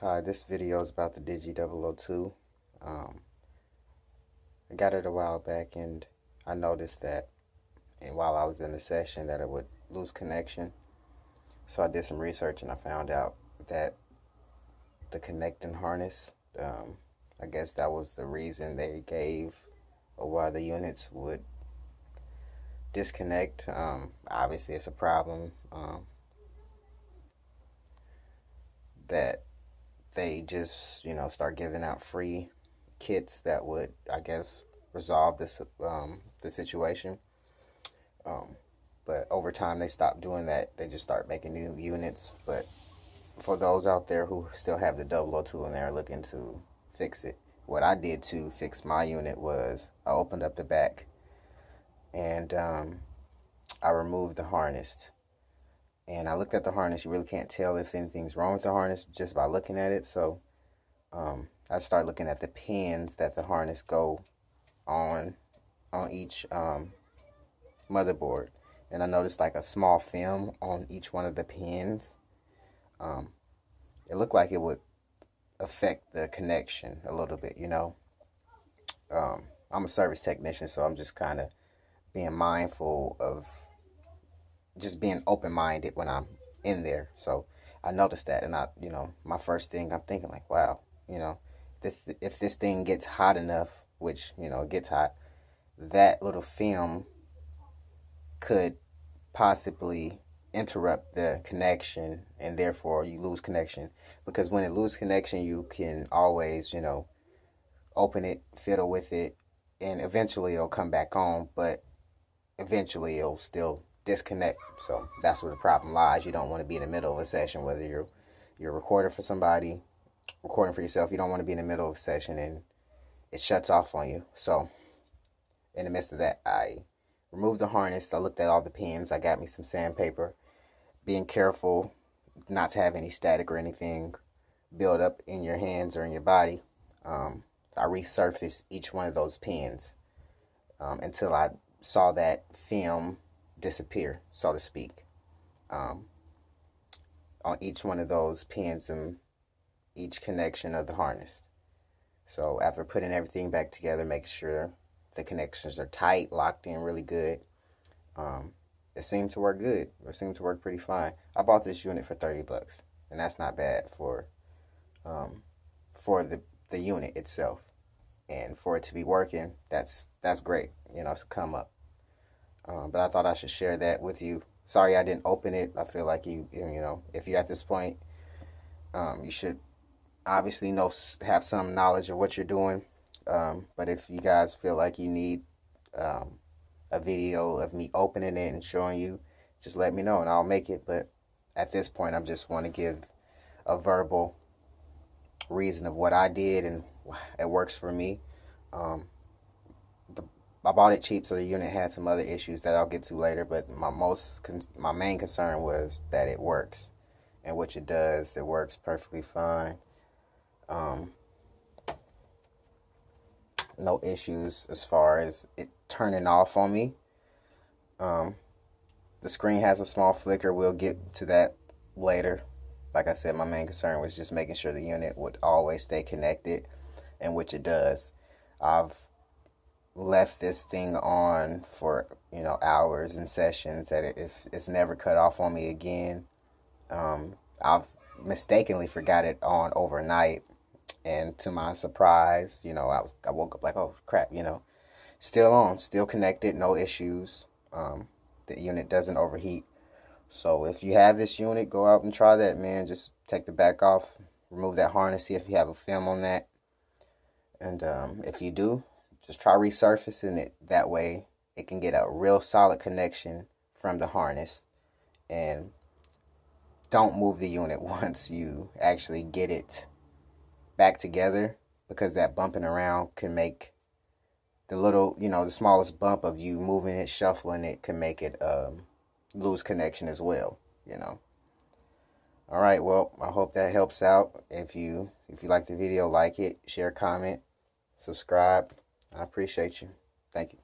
Hi, this video is about the Digi 002. I got it a while back and I noticed that and while I was in the session that it would lose connection. So I did some research and I found out that the connecting harness, I guess that was the reason they gave or why the units would disconnect. Obviously, it's a problem that they just, start giving out free kits that would, I guess, resolve this the situation. But over time, they stopped doing that. They just start making new units. But for those out there who still have the 002 and they're looking to fix it, what I did to fix my unit was I opened up the back and I removed the harness. And I looked at the harness. You really can't tell if anything's wrong with the harness just by looking at it. So I started looking at the pins that the harness go on each motherboard. And I noticed like a small film on each one of the pins. It looked like it would affect the connection a little bit, I'm a service technician, so I'm just kind of being mindful of just being open-minded when I'm in there. So I noticed that, and my first thing I'm thinking like, wow, if this thing gets hot enough, which it gets hot, that little film could possibly interrupt the connection, and therefore you lose connection. Because when it loses connection, you can always open it, fiddle with it, and eventually it'll come back on, but eventually it'll still disconnect. So that's where the problem lies. You don't want to be in the middle of a session, whether you're recording for somebody, recording for yourself. You don't want to be in the middle of a session and it shuts off on you. So in the midst of that, I removed the harness. I looked at all the pins. I got me some sandpaper, being careful not to have any static or anything build up in your hands or in your body. I resurfaced each one of those pins until I saw that film disappear, so to speak, on each one of those pins and each connection of the harness. So after putting everything back together, making sure the connections are tight, locked in really good, it seemed to work good. It seemed to work pretty fine. I bought this unit for $30, and that's not bad for the unit itself. And for it to be working, that's great. It's a come up. But I thought I should share that with you. Sorry I didn't open it. I feel like if you're at this point, you should obviously have some knowledge of what you're doing. But if you guys feel like you need a video of me opening it and showing you, just let me know and I'll make it. But at this point, I just want to give a verbal reason of what I did and it works for me. I bought it cheap, so the unit had some other issues that I'll get to later. But my main concern was that it works, and which it does. It works perfectly fine. No issues as far as it turning off on me. The screen has a small flicker. We'll get to that later. Like I said, my main concern was just making sure the unit would always stay connected, and which it does. I've left this thing on for hours and sessions that if it's never cut off on me again. I've mistakenly forgot it on overnight, and to my surprise, I woke up like, oh crap, still on, still connected, no issues. The unit doesn't overheat. So if you have this unit, go out and try that, man. Just take the back off, remove that harness, see if you have a film on that. And if you do, just try resurfacing it. That way it can get a real solid connection from the harness. And don't move the unit once you actually get it back together, because that bumping around can make the little, the smallest bump of you moving it, shuffling it, can make it lose connection as well, All right, well, I hope that helps out. If you like the video, like it, share, comment, subscribe. I appreciate you. Thank you.